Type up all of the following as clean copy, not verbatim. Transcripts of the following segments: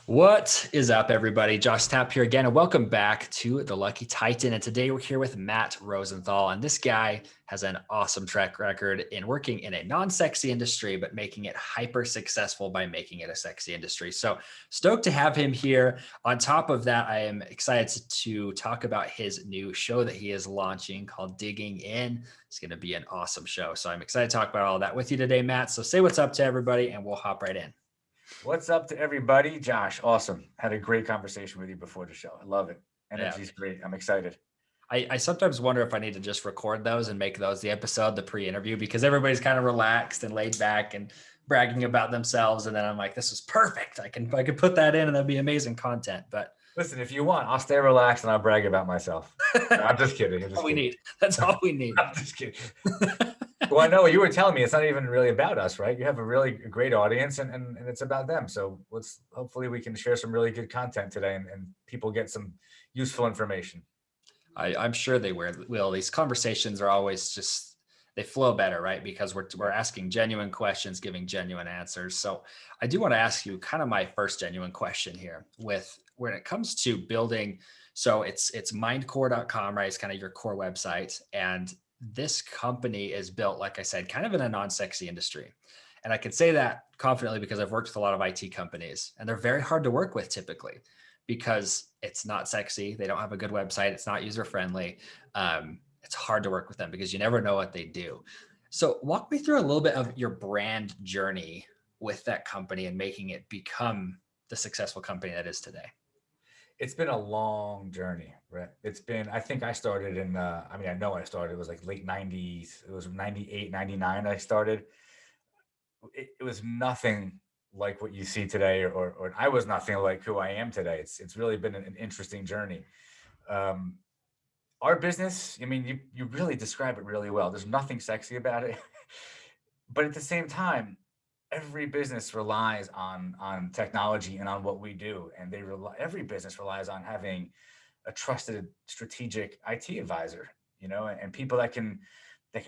What is up, everybody? Josh Tapp here again, and welcome back to The Lucky Titan. And today we're here with Matt Rosenthal, and this guy has an awesome track record in working in a non-sexy industry, but making it hyper successful by making it a sexy industry. So stoked to have him here. On top of that, I am excited to talk about his new show that he is launching called Digging In. It's going to be an awesome show. So I'm excited to talk about all that with you today, Matt. So say what's up to everybody, and we'll hop right in. What's up to everybody? Josh, awesome. Had a great conversation with you before the show. I love it. Yeah. Energy's great. I'm excited. I sometimes wonder if I need to just record those and make those the episode, the pre-interview, because everybody's kind of relaxed and laid back and bragging about themselves. And then I'm like, this is perfect. I could put that in and that'd be amazing content. But Listen, if you want, I'll stay relaxed and I'll brag about myself. No, I'm just kidding. I'm that's just all we kidding. need. That's all we need. I'm just kidding. Well, I know what you were telling me. It's not even really about us, right? You have a really great audience and it's about them. So hopefully we can share some really good content today and people get some useful information. I'm sure they will. These conversations are always just they flow better, right? Because we're asking genuine questions, giving genuine answers. So I do want to ask you kind of my first genuine question here with when it comes to building. So it's mindcore.com, right? It's kind of your core website. And this company is built, like I said, kind of in a non-sexy industry. And I can say that confidently because I've worked with a lot of IT companies and they're very hard to work with typically because it's not sexy. They don't have a good website. It's not user friendly. It's hard to work with them because you never know what they do. So walk me through a little bit of your brand journey with that company and making it become the successful company that is today. It's been a long journey, right? I think I started I know I started, it was like late 90s. It was 98, 99 I started. It was nothing like what you see today, or I was nothing like who I am today. It's really been an interesting journey. Um, our business, I mean, you really describe it really well. There's nothing sexy about it. But at the same time, every business relies on technology and on what we do, and every business relies on having a trusted strategic IT advisor, and people that can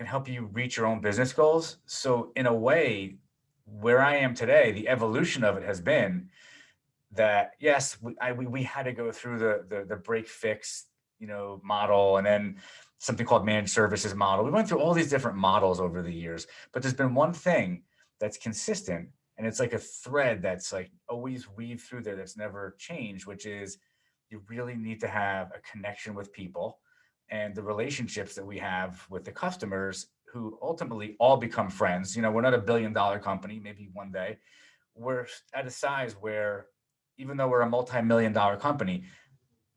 help you reach your own business goals. So in a way, where I am today, the evolution of it has been that yes, we had to go through the break fix, model, and then something called managed services model. We went through all these different models over the years, but there's been one thing that's consistent, and it's like a thread that's like always weaved through there that's never changed, which is you really need to have a connection with people and the relationships that we have with the customers who ultimately all become friends. We're not a billion-dollar company, maybe one day. We're at a size where even though we're a multi-million dollar company,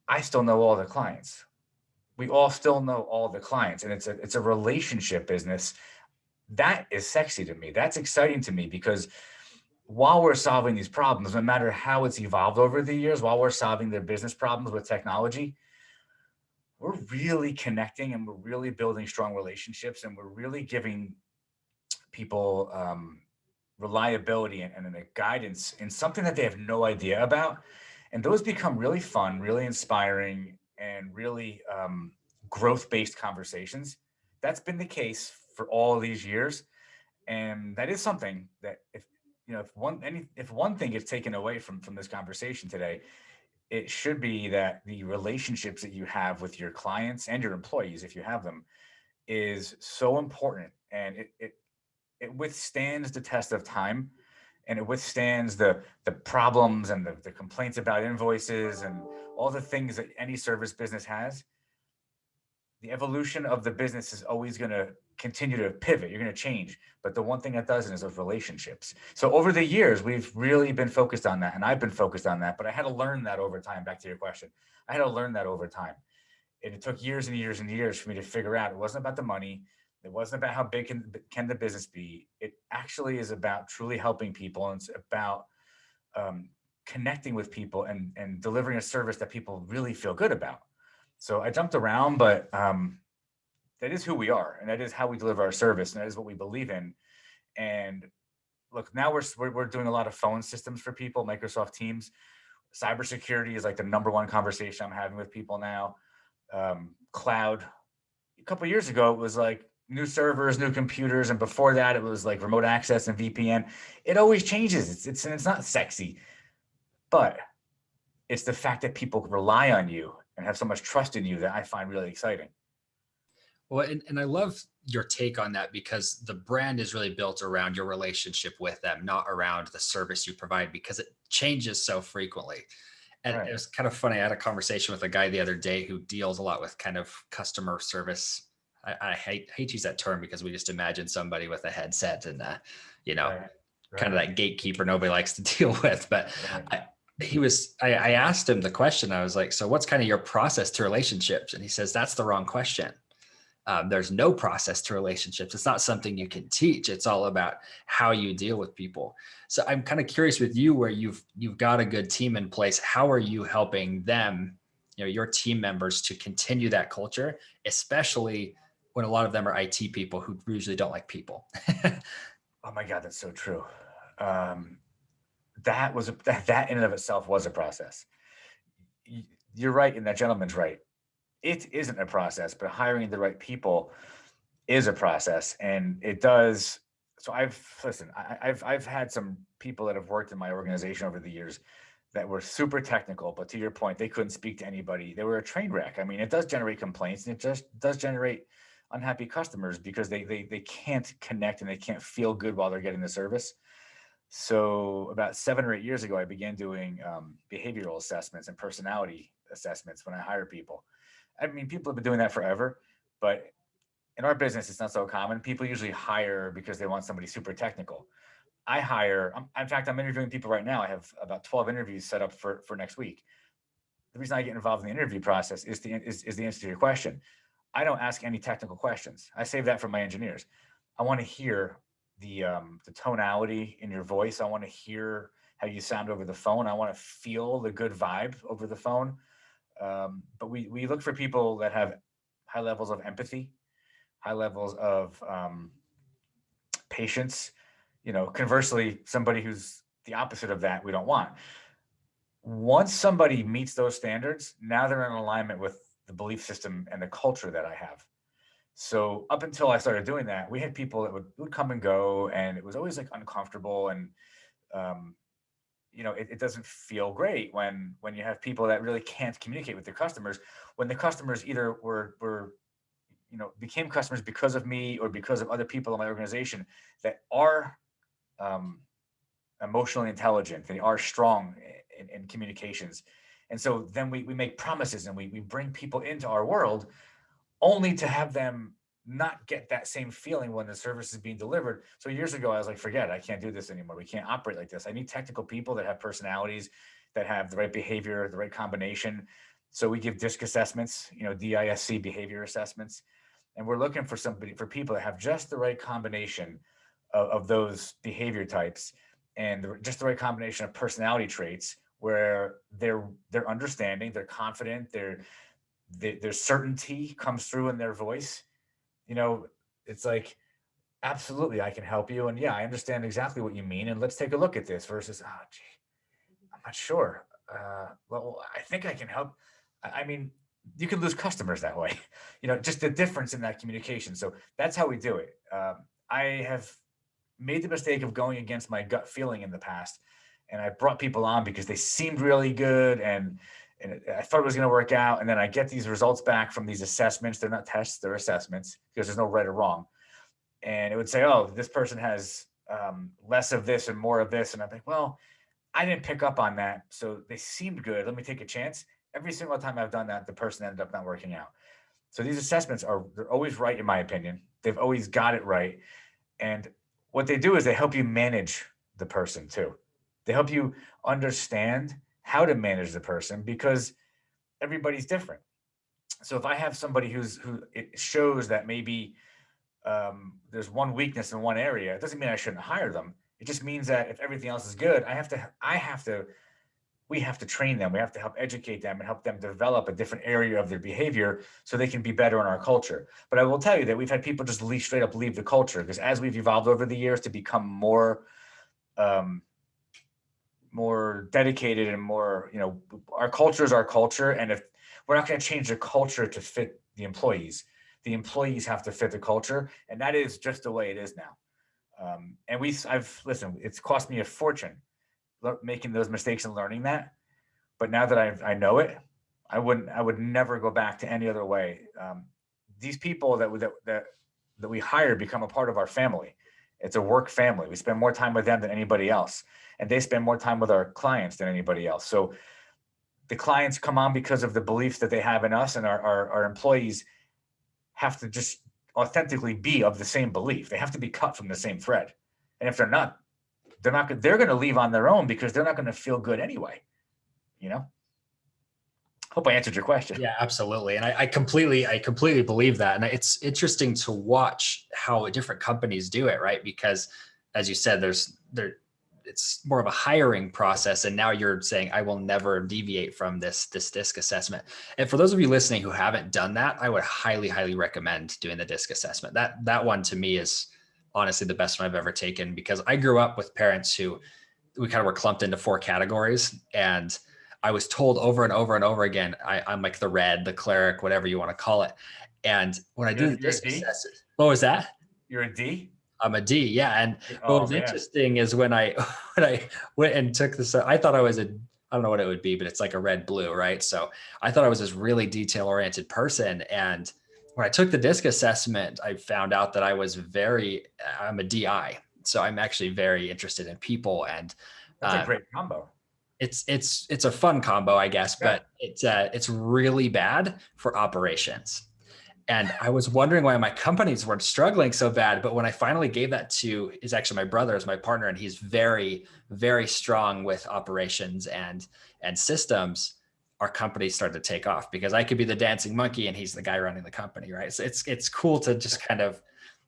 I still know all the clients. We all still know all the clients, and it's a relationship business. That is sexy to me. That's exciting to me because while we're solving these problems, no matter how it's evolved over the years, while we're solving their business problems with technology, we're really connecting and we're really building strong relationships and we're really giving people reliability and a guidance in something that they have no idea about. And those become really fun, really inspiring, and really growth-based conversations. That's been the case for all these years, and that is something that if one thing gets taken away from this conversation today, it should be that the relationships that you have with your clients and your employees, if you have them, is so important, and it withstands the test of time, and it withstands the problems and the complaints about invoices and all the things that any service business has. The evolution of the business is always going to continue to pivot. You're going to change, but the one thing that doesn't is those relationships. So over the years, we've really been focused on that, and I've been focused on that, but I had to learn that over time. Back to your question, I had to learn that over time, and it took years and years and years for me to figure out it wasn't about the money. It wasn't about how big can the business be. It actually is about truly helping people, and it's about um, connecting with people and delivering a service that people really feel good about. So I jumped around, but that is who we are, and that is how we deliver our service, and that is what we believe in. And look, now we're doing a lot of phone systems for people, Microsoft Teams. Cybersecurity is like the number one conversation I'm having with people now. Cloud. A couple of years ago, it was like new servers, new computers, and before that, it was like remote access and VPN. It always changes. It's not sexy, but It's the fact that people rely on you and have so much trust in you that I find really exciting. Well, and I love your take on that because the brand is really built around your relationship with them, not around the service you provide because it changes so frequently. And it Right. was kind of funny. I had a conversation with a guy the other day who deals a lot with kind of customer service. I hate to use that term because we just imagine somebody with a headset and, you know, Right. kind Right. of that gatekeeper nobody likes to deal with. But Right. I asked him the question. I was like, so what's kind of your process to relationships? And he says, that's the wrong question. There's no process to relationships. It's not something you can teach. It's all about how you deal with people. So I'm kind of curious with you, where you've got a good team in place. How are you helping them, your team members, to continue that culture, especially when a lot of them are IT people who usually don't like people? Oh my God, that's so true. Um, that in and of itself was a process. You're right, and that gentleman's right. It isn't a process, but hiring the right people is a process, and it does. So I've had some people that have worked in my organization over the years that were super technical, but to your point, they couldn't speak to anybody. They were a train wreck. I mean, it does generate complaints, and it just does generate unhappy customers because they can't connect and they can't feel good while they're getting the service. So about 7 or 8 years ago, I began doing behavioral assessments and personality assessments when I hire people. I mean, people have been doing that forever, but in our business, it's not so common. People usually hire because they want somebody super technical. I hire, in fact, I'm interviewing people right now. I have about 12 interviews set up for next week. The reason I get involved in the interview process is the answer to your question. I don't ask any technical questions. I save that for my engineers. I want to hear the tonality in your voice. I want to hear how you sound over the phone. I want to feel the good vibe over the phone. But we look for people that have high levels of empathy, high levels of patience. Conversely, somebody who's the opposite of that, we don't want. Once somebody meets those standards, now they're in alignment with the belief system and the culture that I have. So up until I started doing that, we had people that would come and go, and it was always like uncomfortable, and um, it doesn't feel great when you have people that really can't communicate with their customers. When the customers either were became customers because of me or because of other people in my organization that are um, emotionally intelligent, they are strong in communications, and so then we make promises and we bring people into our world only to have them not get that same feeling when the service is being delivered. So years ago, I was like, forget it, I can't do this anymore. We can't operate like this. I need technical people that have personalities, that have the right behavior, the right combination. So we give DISC assessments, DISC behavior assessments. And we're looking for people that have just the right combination of those behavior types and just the right combination of personality traits where they're understanding, they're confident, their certainty comes through in their voice. You know, it's like, absolutely, I can help you. And yeah, I understand exactly what you mean. And let's take a look at this versus, oh, gee, I'm not sure. Well, I think I can help. I mean, you can lose customers that way, just the difference in that communication. So that's how we do it. I have made the mistake of going against my gut feeling in the past. And I brought people on because they seemed really good and I thought it was going to work out. And then I get these results back from these assessments. They're not tests, they're assessments because there's no right or wrong. And it would say, oh, this person has less of this and more of this. And I'm like, well, I didn't pick up on that. So they seemed good. Let me take a chance. Every single time I've done that, the person ended up not working out. So these assessments they're always right, in my opinion. They've always got it right. And what they do is they help you manage the person too. They help you understand how to manage the person because everybody's different. So if I have somebody who it shows that maybe there's one weakness in one area, it doesn't mean I shouldn't hire them. It just means that if everything else is good, we have to train them. We have to help educate them and help them develop a different area of their behavior so they can be better in our culture. But I will tell you that we've had people just straight up leave the culture because as we've evolved over the years to become um, more dedicated and more, our culture is our culture. And if we're not going to change the culture to fit the employees have to fit the culture. And that is just the way it is now. Listen, it's cost me a fortune making those mistakes and learning that. But now that I know it, I would never go back to any other way. These people that we hire become a part of our family. It's a work family. We spend more time with them than anybody else, and they spend more time with our clients than anybody else. So the clients come on because of the beliefs that they have in us, and our employees have to just authentically be of the same belief. They have to be cut from the same thread. And if they're going to leave on their own because they're not going to feel good anyway. You know, hope I answered your question. Yeah, absolutely. And I completely believe that. And it's interesting to watch how different companies do it, right? Because as you said, it's more of a hiring process. And now you're saying, I will never deviate from this DISC assessment. And for those of you listening who haven't done that, I would highly recommend doing the DISC assessment. That one to me is honestly the best one I've ever taken, because I grew up with parents who we kind of were clumped into 4 categories. And I was told over and over and over again, I'm like the red, the cleric, whatever you want to call it. And when I did the DISC assessment, what was that? You're a D? I'm a D. Yeah. And what was man. interesting is when I went and took this, I thought I was I don't know what it would be, but it's like a red blue, right? So I thought I was this really detail oriented person. And when I took the DISC assessment, I found out that I'm a DI. So I'm actually very interested in people, and that's a great combo. It's a fun combo, I guess, but it's really bad for operations. And I was wondering why my companies were struggling so bad. But when I finally gave that to, is actually my brother as my partner, and he's very strong with operations and systems, our company started to take off, because I could be the dancing monkey and he's the guy running the company, right? So it's cool to just kind of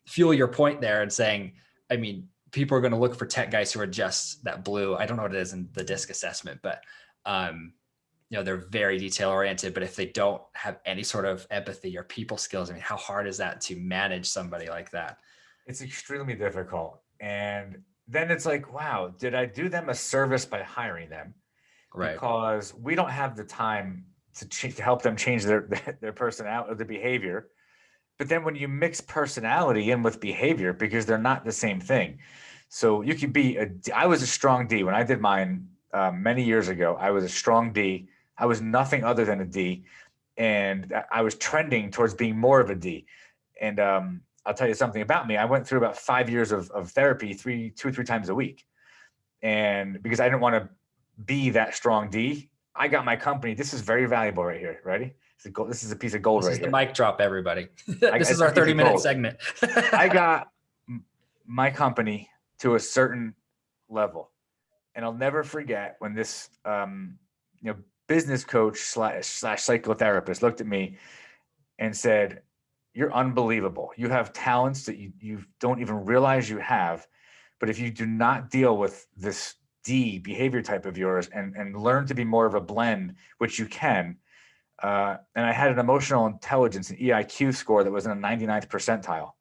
fuel your point there and saying, I mean, people are going to look for tech guys who are just that blue. I don't know what it is in the DISC assessment, but they're very detail oriented. But if they don't have any sort of empathy or people skills, I mean, how hard is that to manage somebody like that? It's extremely difficult. And then it's like, wow, did I do them a service by hiring them? Right. Because we don't have the time to help them change their personality or their behavior. But then when you mix personality in with behavior, because they're not the same thing. So you could be I was a strong D when I did mine many years ago. I was a strong D. I was nothing other than a D, and I was trending towards being more of a D. And I'll tell you something about me. I went through about 5 years of therapy, 2 or 3 times a week. And because I didn't want to be that strong D, I got my company. This is very valuable right here. Ready? This is a piece of gold right here. This is the mic drop, everybody. This is our 30-minute segment. I got my company to a certain level. And I'll never forget when this business coach slash psychotherapist looked at me and said, "You're unbelievable. You have talents that you don't even realize you have. But if you do not deal with this D behavior type of yours and learn to be more of a blend, which you can." And I had an emotional intelligence, an EIQ score that was in the 99th percentile.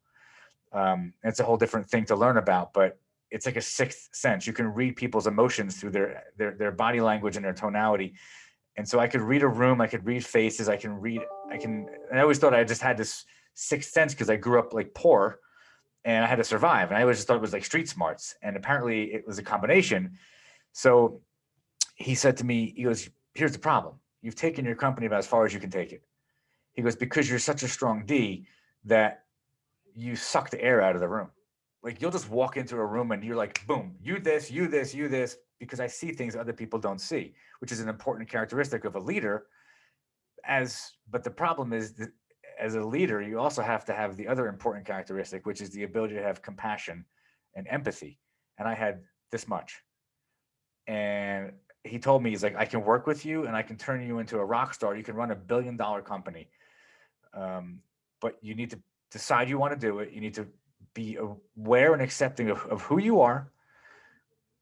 It's a whole different thing to learn about, but it's like a sixth sense. You can read people's emotions through their body language and their tonality. And so I could read a room, I could read faces, I always thought I just had this sixth sense because I grew up like poor and I had to survive. And I always just thought it was like street smarts. And apparently it was a combination. So he said to me, he goes, "Here's the problem. You've taken your company about as far as you can take it." He goes, "Because you're such a strong D that you suck the air out of the room. Like you'll just walk into a room and you're like, boom, you this, because I see things other people don't see, which is an important characteristic of a leader. But the problem is that as a leader, you also have to have the other important characteristic, which is the ability to have compassion and empathy. And I had this much. And he told me, he's like, "I can work with you and I can turn you into a rock star. You can run $1 billion company. But you need to decide you want to do it. You need to be aware and accepting of who you are.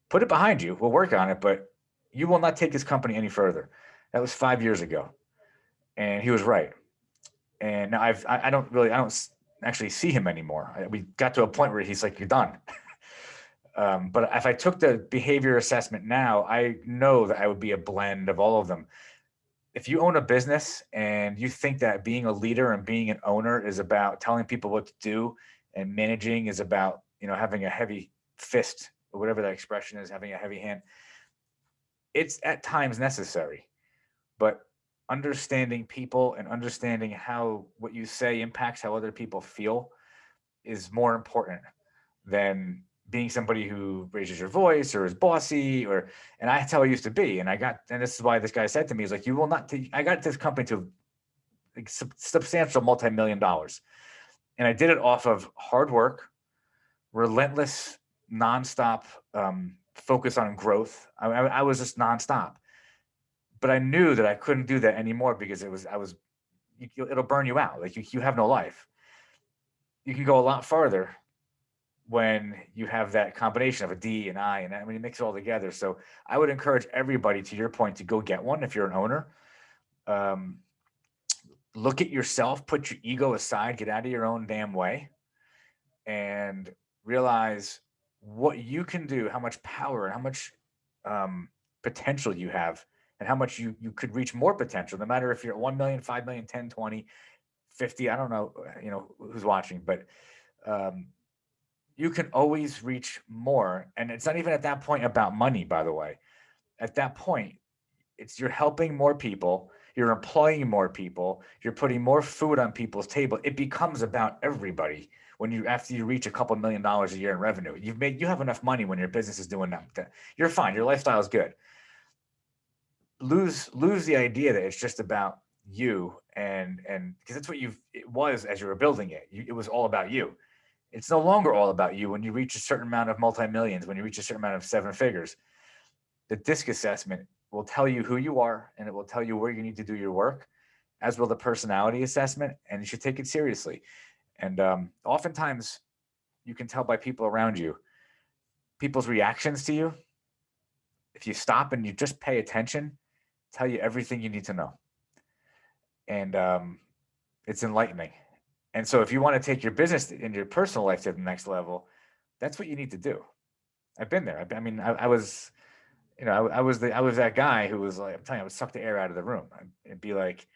Put it behind you. We'll work on it, but you will not take this company any further." That was 5 years ago. And he was right. And now I don't actually see him anymore. We got to a point where he's like, "You're done." But if I took the behavior assessment now, I know that I would be a blend of all of them. If you own a business and you think that being a leader and being an owner is about telling people what to do, and managing is about, having a heavy fist or whatever that expression is, having a heavy hand, it's at times necessary. but understanding people and understanding how what you say impacts how other people feel is more important than being somebody who raises your voice or is bossy or, and that's how I used to be. And this is why this guy said to me, he's like, you will not take, I got this company to like substantial multi-million dollars. And I did it off of hard work, relentless, nonstop focus on growth. I was just nonstop, but I knew that I couldn't do that anymore because it'll burn you out. Like you have no life. You can go a lot farther when you have that combination of a D and I, and I mean, you mix it all together. So I would encourage everybody, to your point, to go get one if you're an owner. Um, Look at yourself, put your ego aside, get out of your own damn way, and realize what you can do, how much power and how much potential you have, and how much you could reach more potential, no matter if you're at 1 million, 5 million, 10, 20, 50. I don't know, who's watching, but um, you can always reach more. And it's not even at that point about money, by the way. At that point, it's you're helping more people, you're employing more people, you're putting more food on people's table. It becomes about everybody when you after you reach a couple $1,000,000 a year in revenue. You have enough money when your business is doing that. You're fine. Your lifestyle is good. Lose the idea that it's just about you and because that's what it was as you were building it. It was all about you. It's no longer all about you when you reach a certain amount of multi-millions, when you reach a certain amount of seven figures. The DISC assessment will tell you who you are, and it will tell you where you need to do your work, as will the personality assessment, and you should take it seriously. And oftentimes you can tell by people around you, people's reactions to you. If you stop and you just pay attention, tell you everything you need to know. And it's enlightening. And so if you want to take your business and your personal life to the next level, that's what you need to do. I've been there. I mean, I was, I was that guy who was like, I'm telling you, I would suck the air out of the room. It'd be like,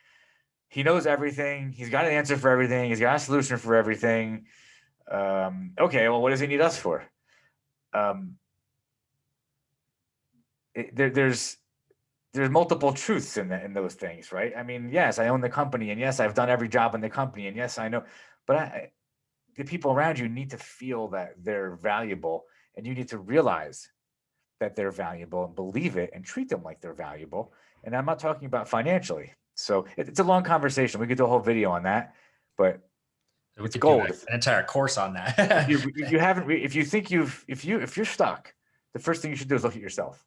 he knows everything. He's got an answer for everything. He's got a solution for everything. Okay, well, what does he need us for? There's multiple truths in those things, right? I mean, yes, I own the company, and yes, I've done every job in the company, and yes, I know, but the people around you need to feel that they're valuable, and you need to realize that they're valuable and believe it and treat them like they're valuable. And I'm not talking about financially. So it's a long conversation. We could do a whole video on that, but We it's could do gold. an entire course on If that. you haven't, if you think if you're stuck, the first thing you should do is look at yourself.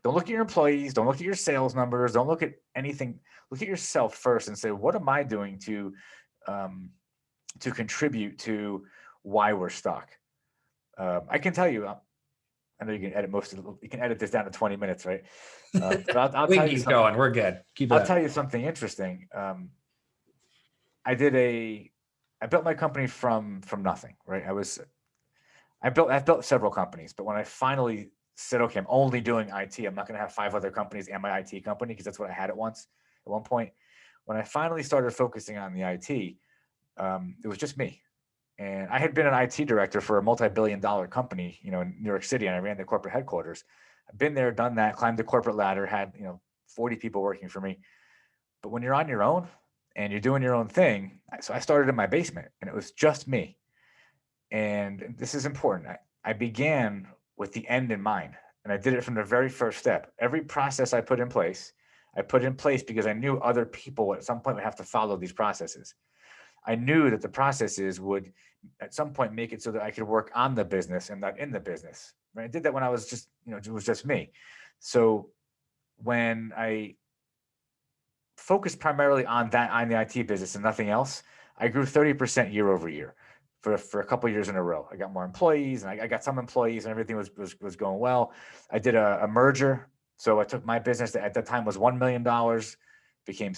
Don't look at your employees. Don't look at your sales numbers. Don't look at anything. Look at yourself first and say, what am I doing to contribute to why we're stuck? I can tell you, I know you can edit you can edit this down to 20 minutes, right? But I'll We tell can you keep something. going. We're good. Keep it I'll up. tell you something interesting. I built my company from nothing, right? I've built several companies, but when I finally said, okay, I'm only doing IT, I'm not going to have 5 other companies and my IT company, because that's what I had at one point. When I finally started focusing on the IT, it was just me. And I had been an IT director for a multi-billion-dollar company, in New York City, and I ran the corporate headquarters. I've been there, done that, climbed the corporate ladder, had 40 people working for me. But when you're on your own and you're doing your own thing, so I started in my basement, and it was just me. And this is important. I began with the end in mind, and I did it from the very first step. Every process I put in place because I knew other people at some point would have to follow these processes. I knew that the processes would at some point make it so that I could work on the business and not in the business. Right? I did that when I was just, it was just me. So when I focused primarily on the IT business and nothing else, I grew 30% year over year for a couple of years in a row. I got more employees, and I got some employees, and everything was going well. I did a merger. So I took my business that at that time was $1 million, became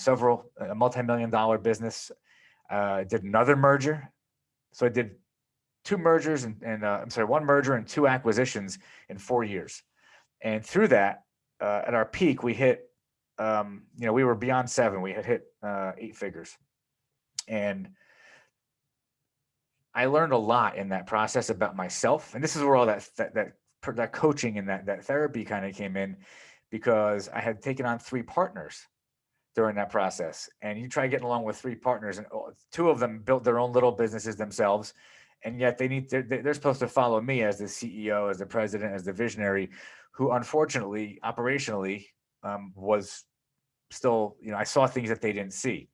a multi-million-dollar business. Did another merger. So I did 2 mergers one merger and 2 acquisitions in 4 years. And through that, at our peak, we hit, we were beyond 7. We had hit 8 figures. And I learned a lot in that process about myself. And this is where all that coaching and that therapy kind of came in, because I had taken on 3 partners during that process. And you try getting along with 3 partners, and 2 of them built their own little businesses themselves. And yet they're supposed to follow me as the CEO, as the president, as the visionary, who unfortunately, operationally, was still, I saw things that they didn't see.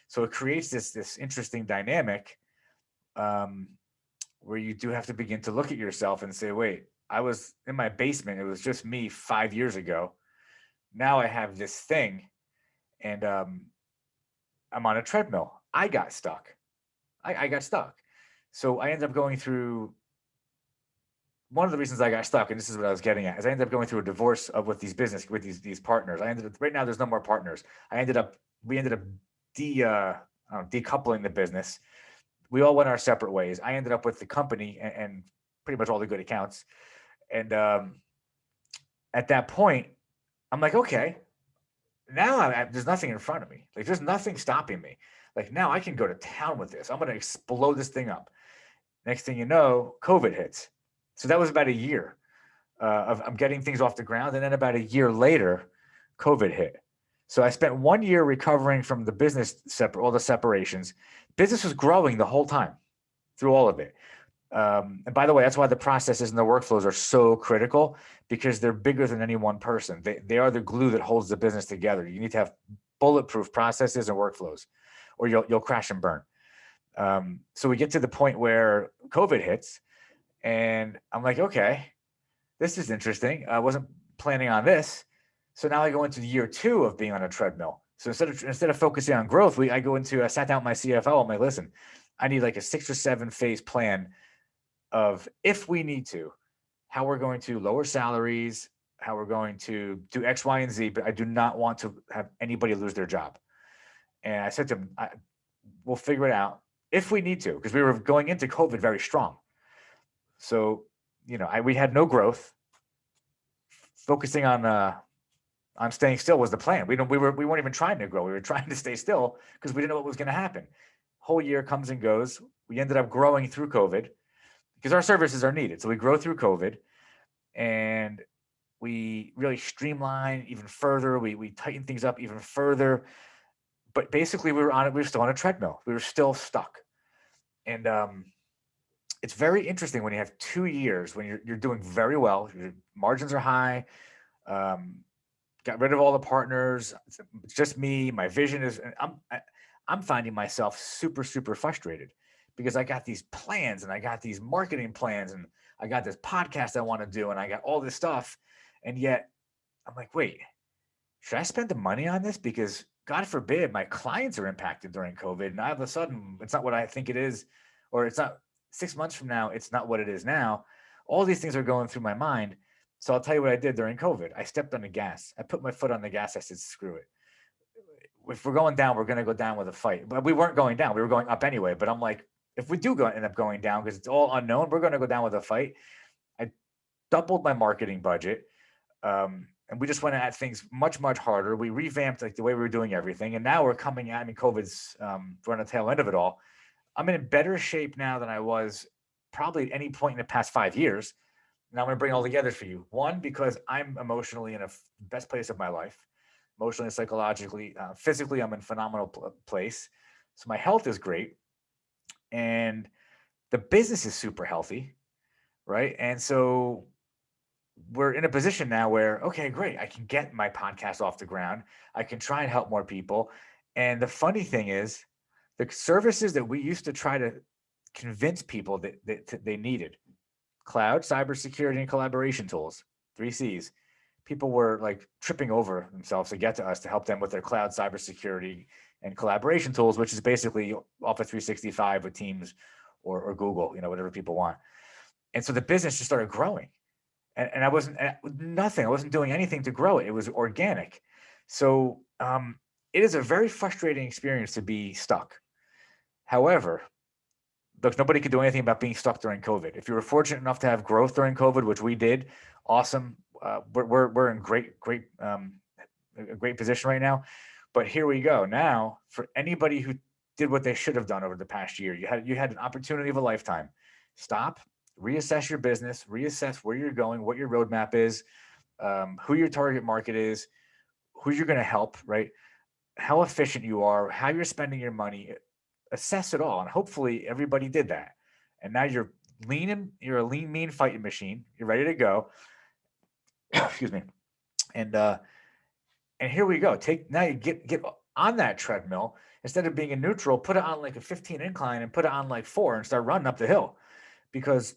So it creates this interesting dynamic, um, where you do have to begin to look at yourself and say, wait, I was in my basement. It was just me 5 years ago. Now I have this thing, and I'm on a treadmill. I got stuck. I got stuck. So I ended up going through one of the reasons I got stuck, and this is what I was getting at, is I ended up going through a divorce with these partners. I ended up, right now there's no more partners. We ended up decoupling the business. We all went our separate ways. I ended up with the company and pretty much all the good accounts. And at that point, I'm like, okay, now there's nothing in front of me. Like, there's nothing stopping me. Like, now I can go to town with this. I'm going to explode this thing up. Next thing you know, COVID hits. So that was about a year of I'm getting things off the ground. And then about a year later, COVID hit. So I spent 1 year recovering from the business, all the separations. Business was growing the whole time through all of it. And by the way, that's why the processes and the workflows are so critical, because they're bigger than any one person. They are the glue that holds the business together. You need to have bulletproof processes and workflows, or you'll crash and burn. So we get to the point where COVID hits, and I'm like, okay, this is interesting. I wasn't planning on this. So now I go into year 2 of being on a treadmill. So instead of focusing on growth, I sat down with my CFO. I'm like, listen, I need like a 6 or 7 phase plan of, if we need to, how we're going to lower salaries, how we're going to do X, Y, and Z, but I do not want to have anybody lose their job. And I said to him, we'll figure it out if we need to, because we were going into COVID very strong. So, we had no growth. Focusing on staying still was the plan. We weren't even trying to grow. We were trying to stay still because we didn't know what was going to happen. Whole year comes and goes. We ended up growing through COVID because our services are needed. So we grow through COVID, and we really streamline even further. We tighten things up even further. But basically, we were still on a treadmill. We were still stuck. And it's very interesting when you have 2 years when you're doing very well. Your margins are high. Got rid of all the partners. It's just me. My vision is, I'm finding myself super, super frustrated because I got these plans and I got these marketing plans and I got this podcast I want to do and I got all this stuff. And yet I'm like, wait, should I spend the money on this? Because God forbid my clients are impacted during COVID. And all of a sudden it's not what I think it is, or it's not 6 months from now. It's not what it is now. All these things are going through my mind. So I'll tell you what I did during COVID. I stepped on the gas. I put my foot on the gas. I said, screw it. If we're going down, we're going to go down with a fight. But we weren't going down. We were going up anyway. But I'm like, if we do end up going down, because it's all unknown, we're going to go down with a fight. I doubled my marketing budget. And we just went at things much, much harder. We revamped like the way we were doing everything. And now we're coming at, COVID's we're on the tail end of it all. I'm in better shape now than I was probably at any point in the past 5 years. And I'm going to bring it all together for you. One, because I'm emotionally in a best place of my life, emotionally, psychologically, physically, I'm in a phenomenal place. So my health is great. And the business is super healthy, right? And so we're in a position now where, okay, great. I can get my podcast off the ground. I can try and help more people. And the funny thing is, the services that we used to try to convince people that they needed, cloud, cybersecurity, and collaboration tools, 3 C's. People were like tripping over themselves to get to us to help them with their cloud, cybersecurity, and collaboration tools, which is basically Office 365 with Teams or Google, whatever people want. And so the business just started growing. And I wasn't doing anything to grow it. It was organic. So it is a very frustrating experience to be stuck. However, look, nobody could do anything about being stuck during COVID. If you were fortunate enough to have growth during COVID, which we did, awesome. We're in a great position right now. But here we go. Now, for anybody who did what they should have done over the past year, you had an opportunity of a lifetime. Stop, reassess your business, reassess where you're going, what your roadmap is, who your target market is, who you're going to help, right? How efficient you are, how you're spending your money, assess it all. And hopefully everybody did that. And now you're you're a lean, mean fighting machine. You're ready to go. Excuse me. And and here we go. Now you get on that treadmill. Instead of being in neutral, put it on like a 15 incline and put it on like 4 and start running up the hill, because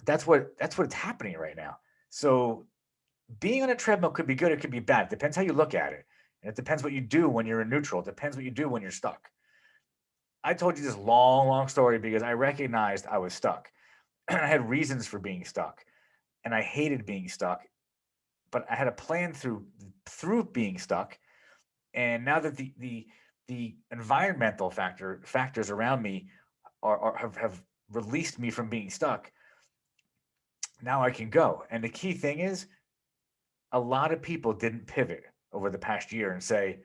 that's what's happening right now. So being on a treadmill could be good, it could be bad. It depends how you look at it. And it depends what you do when you're in neutral. It depends what you do when you're stuck. I told you this long, long story because I recognized I was stuck. And I had reasons for being stuck. And I hated being stuck. But I had a plan through being stuck. And now that the environmental factors around me have released me from being stuck, now I can go. And the key thing is, a lot of people didn't pivot over the past year and say,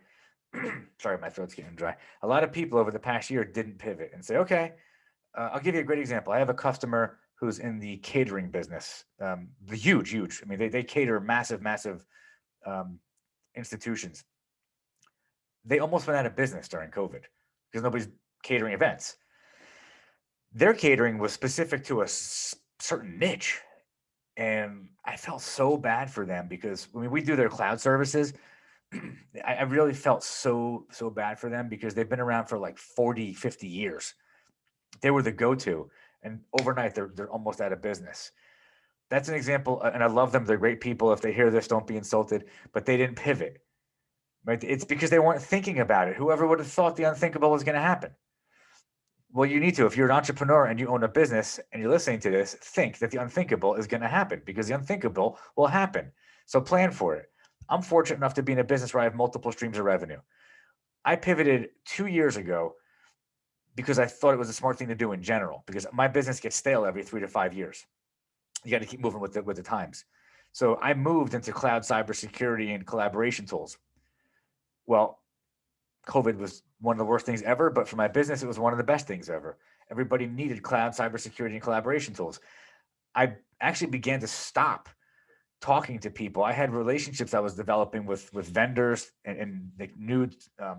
sorry, my throat's getting dry. A lot of people over the past year didn't pivot and say, okay, I'll give you a great example. I have a customer who's in the catering business, the huge. I mean, they cater massive institutions. They almost went out of business during COVID because nobody's catering events. Their catering was specific to a certain niche. And I felt so bad for them because when we do their cloud services, I really felt so bad for them because they've been around for like 40, 50 years. They were the go-to, and overnight they're almost out of business. That's an example, and I love them. They're great people. If they hear this, don't be insulted, but they didn't pivot. Right? It's because they weren't thinking about it. Whoever would have thought the unthinkable was going to happen? Well, you need to. If you're an entrepreneur and you own a business and you're listening to this, think that the unthinkable is going to happen, because the unthinkable will happen. So plan for it. I'm fortunate enough to be in a business where I have multiple streams of revenue. I pivoted 2 years ago because I thought it was a smart thing to do in general, because my business gets stale every 3 to 5 years. You got to keep moving with the times. So I moved into cloud cybersecurity and collaboration tools. Well, COVID was one of the worst things ever, but for my business, it was one of the best things ever. Everybody needed cloud cybersecurity and collaboration tools. I actually began to stop talking to people. I had relationships I was developing with vendors and like new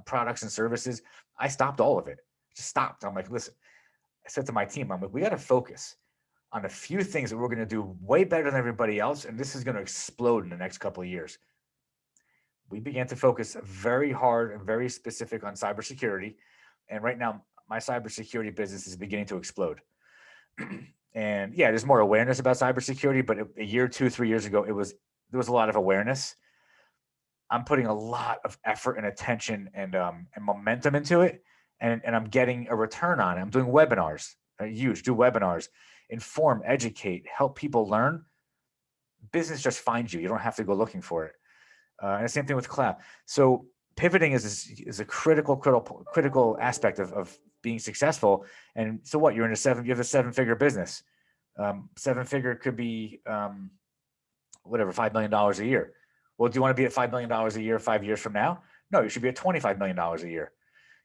products and services. I stopped all of it. Just stopped. I'm like, listen, I said to my team, I'm like, we got to focus on a few things that we're going to do way better than everybody else, and this is going to explode in the next couple of years. We began to focus very hard and very specific on cybersecurity. And right now, my cybersecurity business is beginning to explode. And yeah, there's more awareness about cybersecurity, but a year, 2, 3 years ago, there was a lot of awareness. I'm putting a lot of effort and attention and momentum into it, and I'm getting a return on it. I'm doing webinars, huge, do webinars, inform, educate, help people learn. Business just finds you. You don't have to go looking for it. And the same thing with cloud. So pivoting is a critical aspect of being successful. And so what? You have a 7-figure business. 7-figure could be whatever, $5 million a year. Well, do you want to be at $5 million a year 5 years from now? No, you should be at $25 million a year.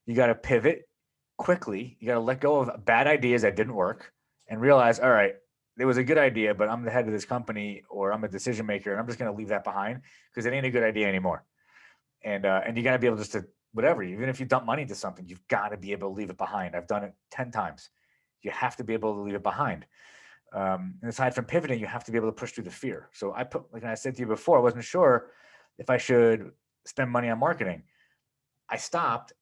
You got to pivot quickly. You got to let go of bad ideas that didn't work and realize, all right, it was a good idea, but I'm the head of this company, or I'm a decision maker, and I'm just going to leave that behind because it ain't a good idea anymore. And you got to be able just to, whatever, even if you dump money into something, you've got to be able to leave it behind. I've done it 10 times. You have to be able to leave it behind. And aside from pivoting, you have to be able to push through the fear. So like I said to you before, I wasn't sure if I should spend money on marketing. I stopped.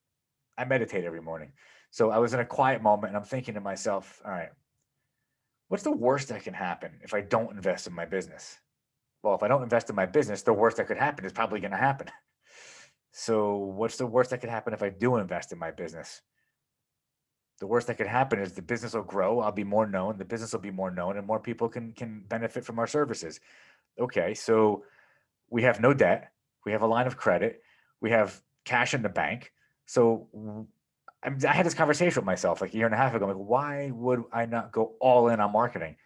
I meditate every morning. So I was in a quiet moment and I'm thinking to myself, all right, what's the worst that can happen if I don't invest in my business? Well, if I don't invest in my business, the worst that could happen is probably going to happen. So what's the worst that could happen if I do invest in my business? The worst that could happen is the business will grow. I'll be more known. The business will be more known, and more people can benefit from our services. Okay, so we have no debt. We have a line of credit. We have cash in the bank. So I had this conversation with myself like a year and a half ago. I'm like, why would I not go all in on marketing?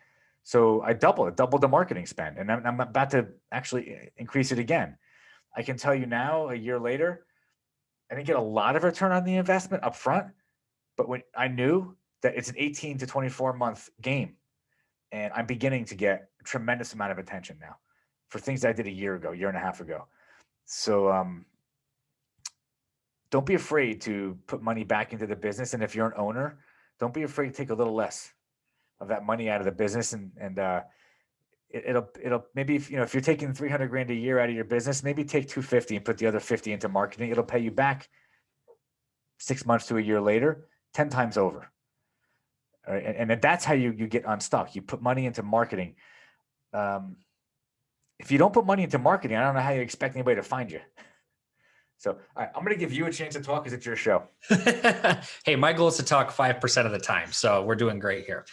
So I doubled the marketing spend, and I'm about to actually increase it again. I can tell you now, a year later, I didn't get a lot of return on the investment up front, but when I knew that it's an 18 to 24 month game, and I'm beginning to get a tremendous amount of attention now for things that I did a year and a half ago. So don't be afraid to put money back into the business. And if you're an owner, don't be afraid to take a little less of that money out of the business. And it'll maybe, if you're taking 300 grand a year out of your business, maybe take 250 and put the other 50 into marketing. It'll pay you back 6 months to a year later, 10 times over. All right? And that's how you get unstuck. You put money into marketing. If you don't put money into marketing, I don't know how you expect anybody to find you. So, all right, I'm going to give you a chance to talk because it's your show. Hey, my goal is to talk 5% of the time. So we're doing great here.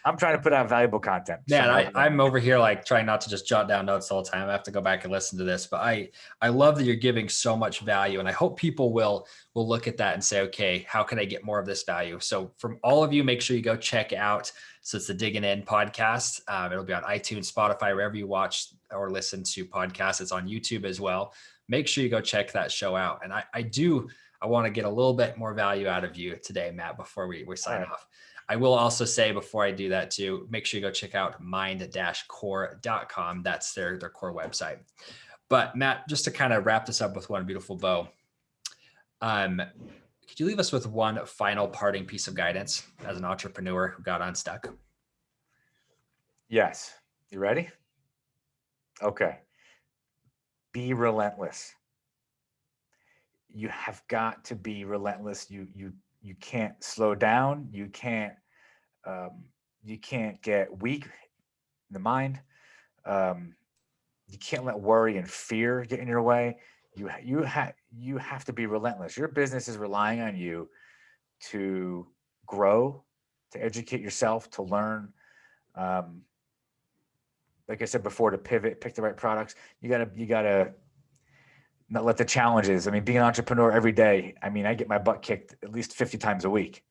I'm trying to put out valuable content. Man, I'm over here like trying not to just jot down notes the whole time. I have to go back and listen to this, but I love that you're giving so much value, and I hope people will look at that and say, okay, how can I get more of this value? So from all of you, make sure you go check out. So it's the Digging In podcast. It'll be on iTunes, Spotify, wherever you watch or listen to podcasts. It's on YouTube as well. Make sure you go check that show out. And I want to get a little bit more value out of you today, Matt, before we sign off. I will also say before I do that too, make sure you go check out mind-core.com. That's their core website. But Matt, just to kind of wrap this up with one beautiful bow, could you leave us with one final parting piece of guidance as an entrepreneur who got unstuck? Yes. You ready? Okay. Be relentless. You have got to be relentless. You can't slow down. You can't get weak in the mind. You can't let worry and fear get in your way. You have to be relentless. Your business is relying on you to grow, to educate yourself, to learn. Like I said before, to pivot, pick the right products. You gotta not let the challenges. I mean, being an entrepreneur every day. I mean, I get my butt kicked at least 50 times a week.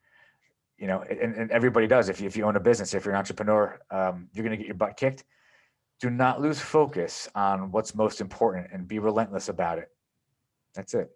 And everybody does. If you own a business, if you're an entrepreneur, you're going to get your butt kicked. Do not lose focus on what's most important and be relentless about it. That's it.